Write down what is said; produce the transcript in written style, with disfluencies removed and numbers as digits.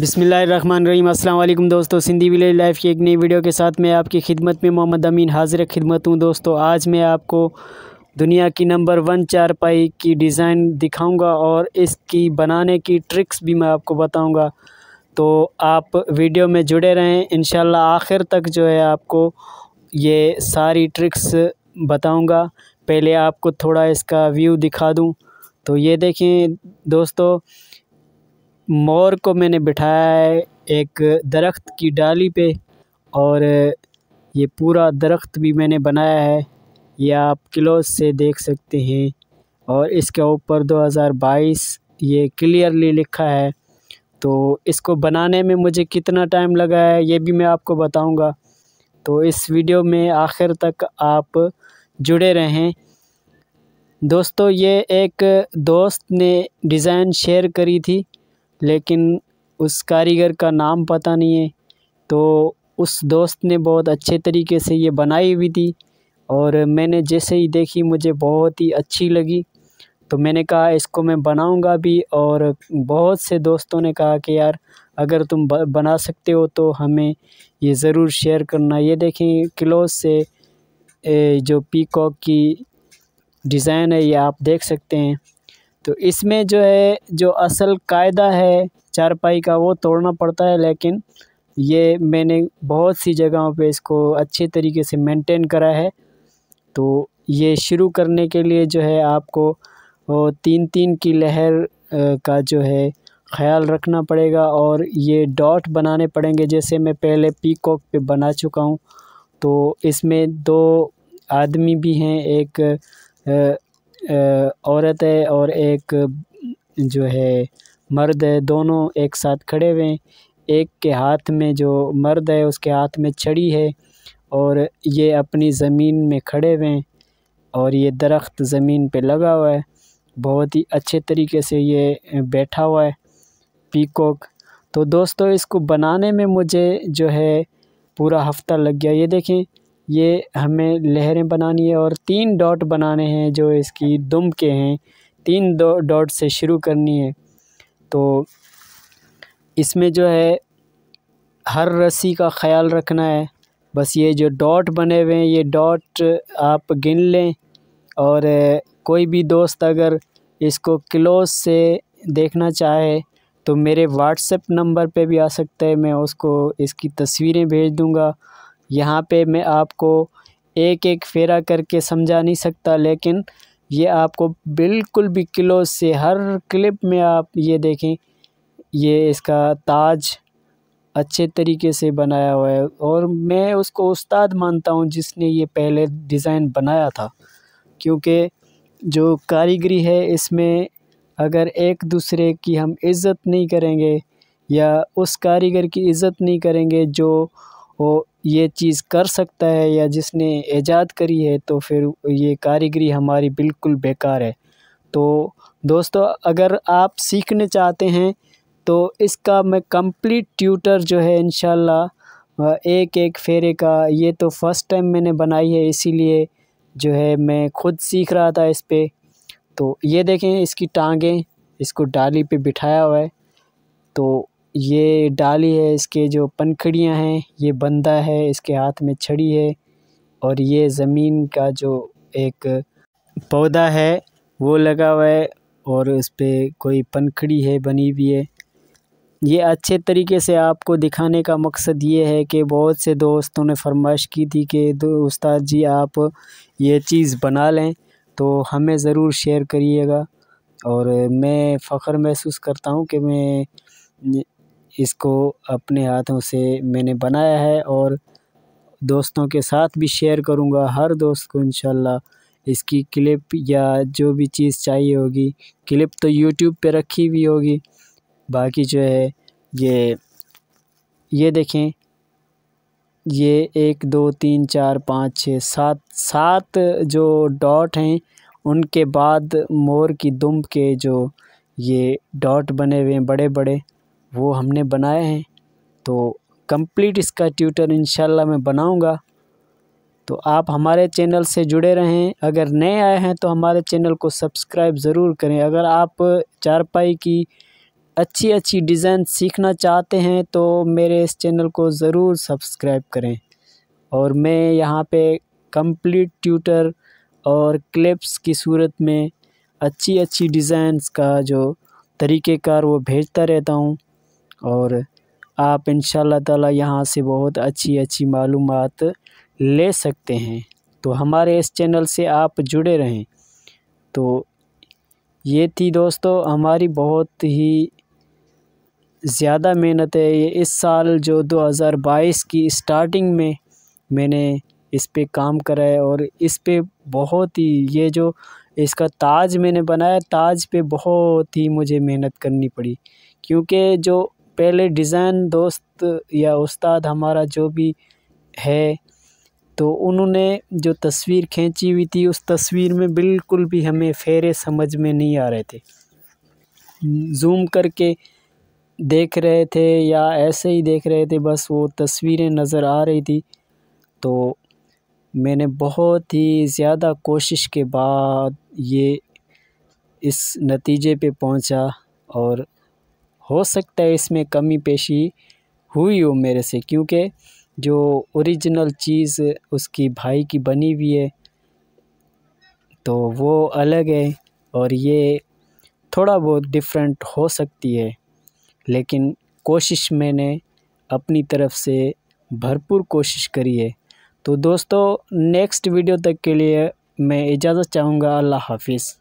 बिस्मिल्लाहिर्रहमानिर्रहीम। अस्सलाम वालेकुम दोस्तों, सिंधी विलेज लाइफ की एक नई वीडियो के साथ मैं आपकी खिदमत में मोहम्मद अमीन हाजिर खिदमत हूँ। दोस्तों आज मैं आपको दुनिया की नंबर 1 चारपाई की डिज़ाइन दिखाऊंगा और इसकी बनाने की ट्रिक्स भी मैं आपको बताऊंगा। तो आप वीडियो में जुड़े रहें, इंशाल्लाह आखिर तक जो है आपको ये सारी ट्रिक्स बताऊंगा। पहले आपको थोड़ा इसका व्यू दिखा दूं तो ये देखें दोस्तों, मोर को मैंने बिठाया है एक दरख्त की डाली पे और ये पूरा दरख्त भी मैंने बनाया है, ये आप क्लोज से देख सकते हैं। और इसके ऊपर 2022 ये क्लियरली लिखा है। तो इसको बनाने में मुझे कितना टाइम लगा है ये भी मैं आपको बताऊंगा। तो इस वीडियो में आखिर तक आप जुड़े रहें। दोस्तों ये एक दोस्त ने डिज़ाइन शेयर करी थी, लेकिन उस कारीगर का नाम पता नहीं है। तो उस दोस्त ने बहुत अच्छे तरीके से ये बनाई हुई थी और मैंने जैसे ही देखी मुझे बहुत ही अच्छी लगी। तो मैंने कहा इसको मैं बनाऊंगा भी, और बहुत से दोस्तों ने कहा कि यार अगर तुम बना सकते हो तो हमें ये ज़रूर शेयर करना। ये देखें क्लोज से जो पीकॉक की डिज़ाइन है ये आप देख सकते हैं। तो इसमें जो है जो असल कायदा है चारपाई का वो तोड़ना पड़ता है, लेकिन ये मैंने बहुत सी जगहों पे इसको अच्छे तरीके से मेंटेन करा है। तो ये शुरू करने के लिए जो है आपको वो 3-3 की लहर का जो है ख़्याल रखना पड़ेगा और ये डॉट बनाने पड़ेंगे। जैसे मैं पहले पीकॉक पे बना चुका हूँ, तो इसमें 2 आदमी भी हैं, एक औरत है और एक जो है मर्द है, दोनों एक साथ खड़े हुए हैं। एक के हाथ में जो मर्द है उसके हाथ में छड़ी है और ये अपनी ज़मीन में खड़े हुए हैं और ये दरख्त ज़मीन पे लगा हुआ है। बहुत ही अच्छे तरीके से ये बैठा हुआ है पीकॉक। तो दोस्तों इसको बनाने में मुझे जो है पूरा हफ़्ता लग गया। ये देखें, ये हमें लहरें बनानी है और 3 डॉट बनाने हैं जो इसकी दुम के हैं। 3 डॉट से शुरू करनी है। तो इसमें जो है हर रस्सी का ख़्याल रखना है। बस ये जो डॉट बने हुए हैं ये डॉट आप गिन लें, और कोई भी दोस्त अगर इसको क्लोज से देखना चाहे तो मेरे व्हाट्सएप नंबर पे भी आ सकता है, मैं उसको इसकी तस्वीरें भेज दूंगा। यहाँ पे मैं आपको एक एक फेरा करके समझा नहीं सकता, लेकिन ये आपको बिल्कुल भी क्लोज से हर क्लिप में आप ये देखें, ये इसका ताज अच्छे तरीके से बनाया हुआ है और मैं उसको उस्ताद मानता हूँ जिसने ये पहले डिज़ाइन बनाया था। क्योंकि जो कारीगरी है इसमें अगर एक दूसरे की हम इज़्ज़त नहीं करेंगे या उस कारीगर की इज़्ज़त नहीं करेंगे जो वो ये चीज़ कर सकता है या जिसने ईजाद करी है, तो फिर ये कारीगरी हमारी बिल्कुल बेकार है। तो दोस्तों अगर आप सीखने चाहते हैं तो इसका मैं कंप्लीट ट्यूटर जो है इंशाल्लाह एक एक फेरे का, ये तो फर्स्ट टाइम मैंने बनाई है इसीलिए जो है मैं खुद सीख रहा था इस पे। तो ये देखें इसकी टांगें, इसको डाली पे बिठाया हुआ है। तो ये डाली है, इसके जो पंखड़ियां हैं ये बंधा है, इसके हाथ में छड़ी है और ये ज़मीन का जो एक पौधा है वो लगा हुआ है और उस पे कोई पंखड़ी है बनी हुई है। ये अच्छे तरीके से आपको दिखाने का मकसद ये है कि बहुत से दोस्तों ने फरमाइश की थी कि उस्ताद जी आप ये चीज़ बना लें, तो हमें ज़रूर शेयर करिएगा। और मैं फ़ख्र महसूस करता हूँ कि मैं इसको अपने हाथों से मैंने बनाया है और दोस्तों के साथ भी शेयर करूँगा। हर दोस्त को इंशाल्लाह इसकी क्लिप या जो भी चीज़ चाहिए होगी, क्लिप तो यूट्यूब पे रखी हुई होगी, बाकी जो है ये देखें, ये 1 2 3 4 5 6 7 जो डॉट हैं उनके बाद मोर की दुम के जो ये डॉट बने हुए हैं बड़े बड़े, वो हमने बनाए हैं। तो कंप्लीट इसका ट्यूटर इंशाल्लाह मैं बनाऊंगा। तो आप हमारे चैनल से जुड़े रहें। अगर नए आए हैं तो हमारे चैनल को सब्सक्राइब ज़रूर करें। अगर आप चारपाई की अच्छी अच्छी डिज़ाइन सीखना चाहते हैं तो मेरे इस चैनल को ज़रूर सब्सक्राइब करें। और मैं यहाँ पे कंप्लीट ट्यूटर और क्लिप्स की सूरत में अच्छी अच्छी डिज़ाइंस का जो तरीक़ेकार वो भेजता रहता हूँ। और आप इंशाअल्लाह ताला यहाँ से बहुत अच्छी अच्छी मालूमात ले सकते हैं। तो हमारे इस चैनल से आप जुड़े रहें। तो ये थी दोस्तों हमारी बहुत ही ज़्यादा मेहनत है ये इस साल जो 2022 की स्टार्टिंग में मैंने इस पे काम करा है। और इस पे बहुत ही ये जो इसका ताज मैंने बनाया, ताज पे बहुत ही मुझे मेहनत करनी पड़ी, क्योंकि जो पहले डिज़ाइन दोस्त या उस्ताद हमारा जो भी है, तो उन्होंने जो तस्वीर खींची हुई थी उस तस्वीर में बिल्कुल भी हमें फेरे समझ में नहीं आ रहे थे। जूम करके देख रहे थे या ऐसे ही देख रहे थे, बस वो तस्वीरें नज़र आ रही थी। तो मैंने बहुत ही ज़्यादा कोशिश के बाद ये इस नतीजे पे पहुंचा। और हो सकता है इसमें कमी पेशी हुई हो मेरे से, क्योंकि जो ओरिजिनल चीज़ उसकी भाई की बनी हुई है तो वो अलग है और ये थोड़ा बहुत डिफरेंट हो सकती है। लेकिन कोशिश मैंने अपनी तरफ से भरपूर कोशिश करी है। तो दोस्तों नेक्स्ट वीडियो तक के लिए मैं इजाज़त चाहूँगा। अल्लाह हाफ़िज़।